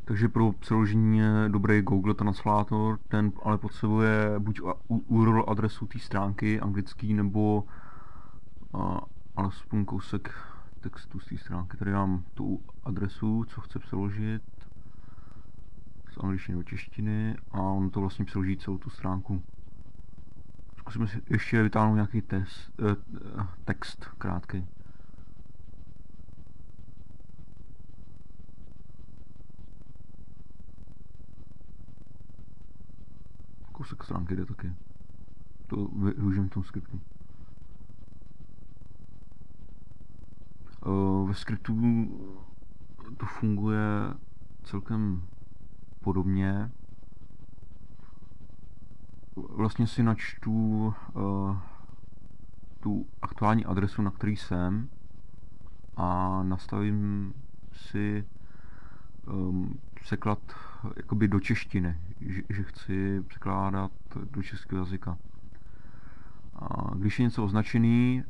Takže pro přeložení je dobrý Google Translator, ten ale potřebuje buď URL adresu té stránky anglický, nebo alespoň kousek textu z té stránky. Tady mám tu adresu, co chce přeložit z angličtiny do češtiny a on to vlastně přeloží celou tu stránku. Zkusíme si ještě vytáhnout nějaký text krátký. Kousek stránky jde taky. To využijeme v tom skriptu. Ve skriptu to funguje celkem podobně. Vlastně si načtu tu aktuální adresu, na který jsem, a nastavím si překlad jakoby do češtiny, že chci překládat do českého jazyka. A když je něco označený,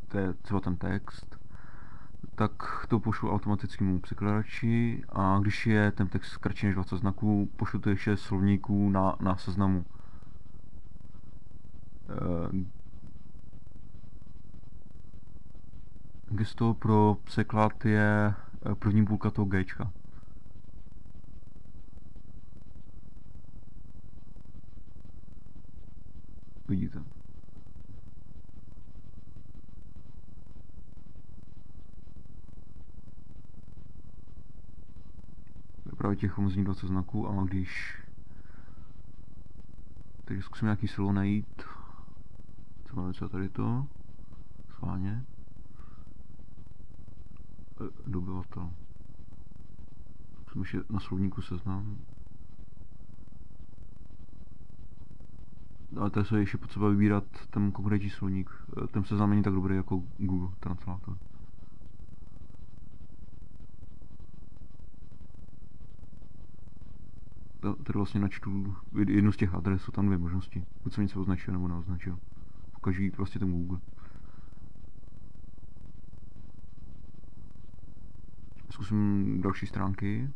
to je třeba ten text, tak to pošlu automatickému překladači, a když je ten text kratší než 20 znaků, pošlu to ještě slovníků na seznamu. Gesto pro překlad je první půlka toho Gčka. Vidíte. Právě těch omezení 20 znaků, a když... Takže zkusím nějaký slovo najít. Co máme třeba tady to? Schválně. Dobyvatel. Zkusím ještě na slovníku seznam. Ale tady se ještě potřeba vybírat ten konkrétní slovník. Ten seznam není tak dobrý jako Google Translator. Tady vlastně načtu jednu z těch adres, jsou tam dvě možnosti. Buď jsem něco označil nebo neoznačil. Ukaží prostě ten Google. Zkusím další stránky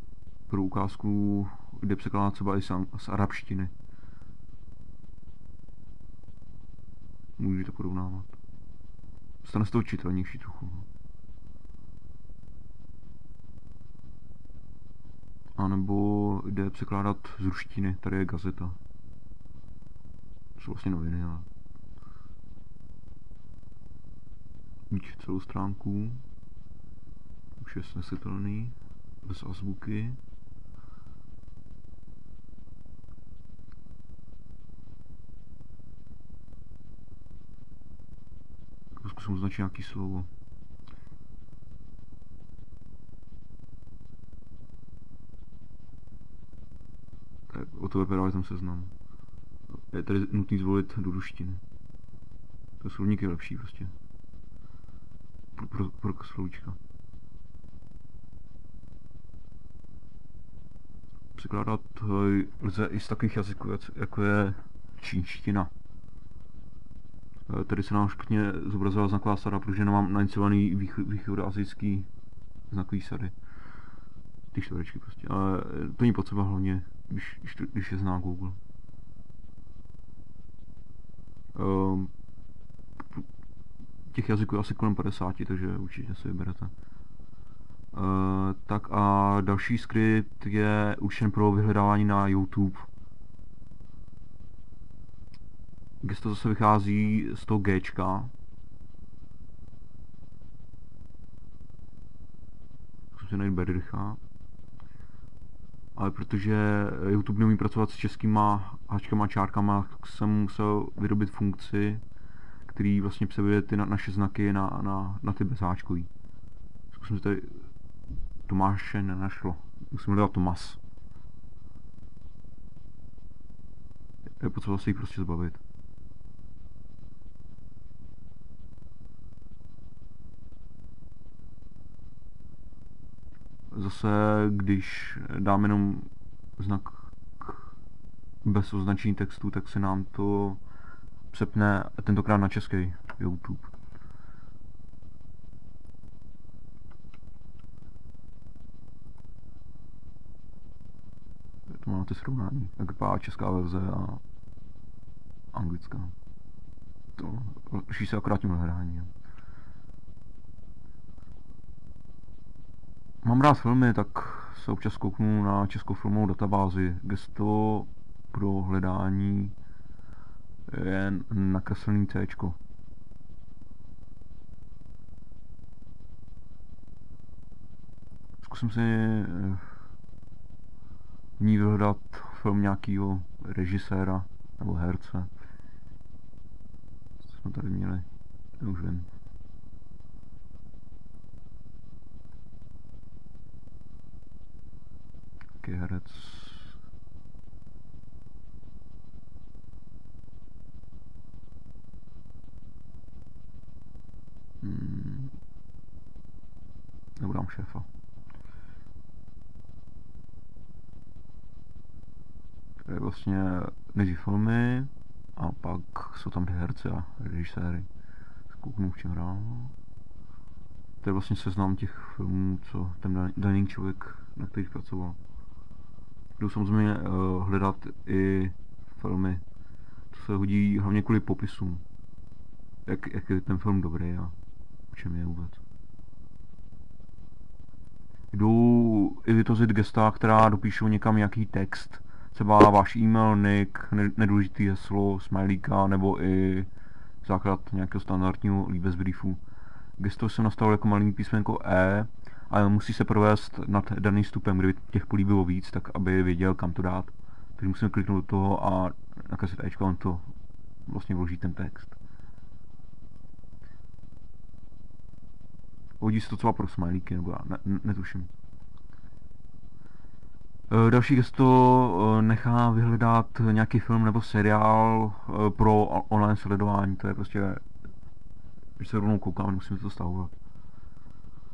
pro ukázku, kde překládat třeba i z arabštiny. Můžete porovnávat. Stane se to čitelnější trochu. A nebo jde překládat z ruštiny, tady je gazeta. To jsou vlastně noviny, ale... Buď celou stránku, už je snesitelný, bez azbuky. Zkusím označit nějaký slovo. Tak o to vypadá ten seznam. Je tady nutný zvolit do ruštiny. To slovník je lepší prostě. Pro slovíčka. Překládat lze i z takových jazyků, jako je čínština. Tady se nám špatně zobrazovala znaková sada, protože nemám nainstalovaný východoazijský znakový sady. Ty čtverečky prostě, ale to není potřeba hlavně, když je zná Google. Těch jazyků je asi kolem 50, takže určitě si vyberete. Tak a další skript je určen pro vyhledávání na YouTube. Gesto zase vychází z toho Gčka. Zkusím najít Bedrycha. Ale protože YouTube neumí pracovat s českýma háčkama a čárkama, tak jsem musel vyrobit funkci, který vlastně převede ty naše znaky na ty bezháčkový. Zkusím si tady... Tomáše nenašlo. Musím hledat Tomas. Je potřeba se jich prostě zbavit. Zase, když dám jenom znak bez označení textu, tak se nám to přepne tentokrát na český YouTube. To máte srovnání, jak vypadá česká verze a anglická. To liší se akorát tím hledání. Mám rád filmy, tak se občas kouknu na českou filmovou databázi. Gesto pro hledání je nakreslený C. Zkusím si v ní vyhledat film nějakého režiséra nebo herce. Co jsme tady měli? Už vím. Jaký herec? Nebudám šéfa. To je vlastně nejdřív filmy a pak jsou tam ty herci a režiséry. Zkouknu, v čem hrál. To je vlastně seznam těch filmů, co ten daný člověk na kterých pracoval. Jdu samozřejmě hledat i filmy, co se hodí hlavně kvůli popisům. Jak je ten film dobrý a o čem je vůbec. Jdu i vytvořit gesta, která dopíšou někam nějaký text. Třeba váš e-mail, nick, nedůležitý heslo, smajlíka nebo i základ nějakého standardního líbezbriefu. Gesto jsem nastavil jako malý písmenko E a musí se provést nad daným stupem, kdyby těch polí bylo víc, tak aby věděl, kam to dát. Takže musím kliknout do toho a nakreslit Ečko, on to vlastně vloží ten text. Hodí se to třeba pro smajlíky, nebo já netuším. Další gesto nechá vyhledat nějaký film nebo seriál pro online sledování, to je prostě, když se rovnou koukám, musím to stahovat.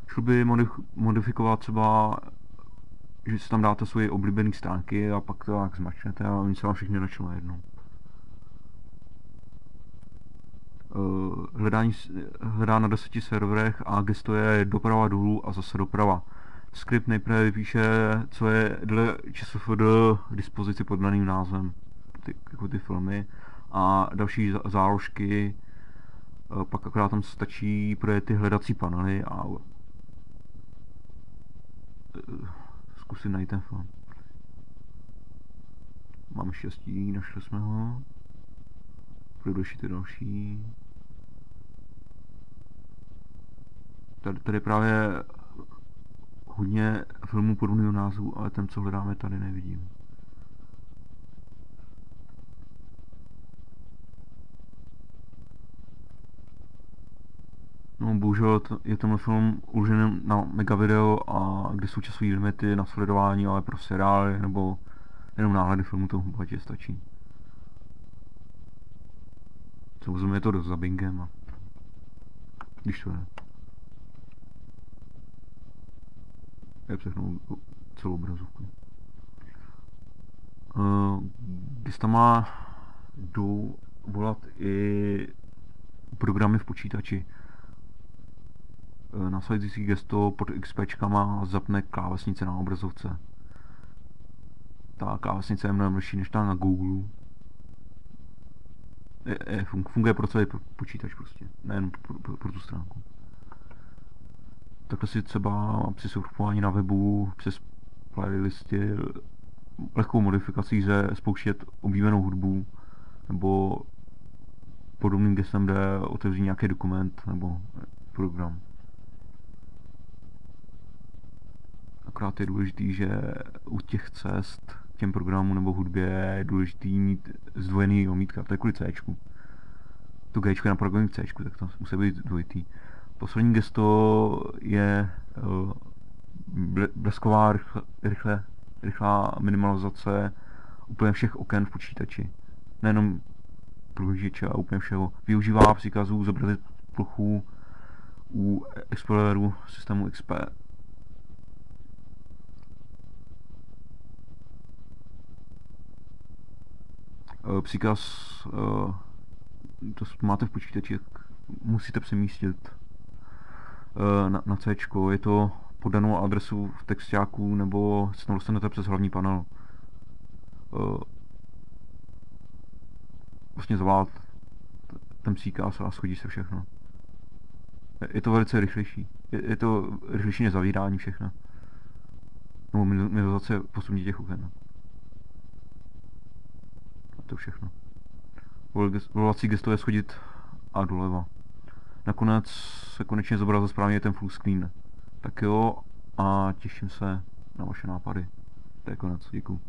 Šlo by modifikovat třeba, že si tam dáte svoje oblíbené stránky a pak to tak zmačknete a oni se vám všechny načnou najednou. Hledá na 10 serverech a gesto je doprava dolů a zase doprava. Skript nejprve vypíše, co je dle ČSFD dispozici pod daným názvem, jako ty filmy, a další záložky, pak akorát tam stačí projet ty hledací panely a zkusit najít ten film. Máme štěstí, našli jsme ho. Půjdu ty další. Tady právě hodně filmů podobného názvu, ale ten, co hledáme, tady nevidím. No, bohužel je tenhle film uložený na megavideo a kde jsou časové limity na sledování, ale pro seriály nebo jenom náhledy filmu to bohatě stačí. Samozřejmě je to dost za Bingem a když to je. Já přechnu celou obrazovku. Když tam jdou volat i programy v počítači. Následující gesto pod XPčkama zapne klávesnice na obrazovce. Ta klávesnice je mnohem lepší než ta na Google. Funguje pro celý počítač prostě, nejen pro tu stránku. Takhle si třeba při surfování na webu přes playlisty lehkou modifikací lze spouštět oblíbenou hudbu nebo podobným gestem jde otevřít nějaký dokument nebo program. Akorát je důležitý, že u těch cest těm programům nebo hudbě je důležitý mít zdvojený omítka, to je kvůli Cčku. To Gčko je na programu Cčku, tak to musí být dvojitý. Poslední gesto je blesková rychlá minimalizace úplně všech oken v počítači. Nejenom průhlížeče a úplně všeho. Využívá příkazů zobrazit plochu u Exploreru systému XP. Příkaz, to máte v počítači, musíte přemístit na C. Je to po danou adresu v textáku nebo se tam dostanete přes hlavní panel. vlastně zavolat ten příkaz a schodí se všechno. Je to velice rychlejší. Je to rychlejší než zavírání všechno. Nebo minimizace posunutí těch oken. A to všechno. Volovací gesto je schodit a doleva. Nakonec se konečně zobrazil správně ten full screen. Tak jo, a těším se na vaše nápady. To je konec, děkuju.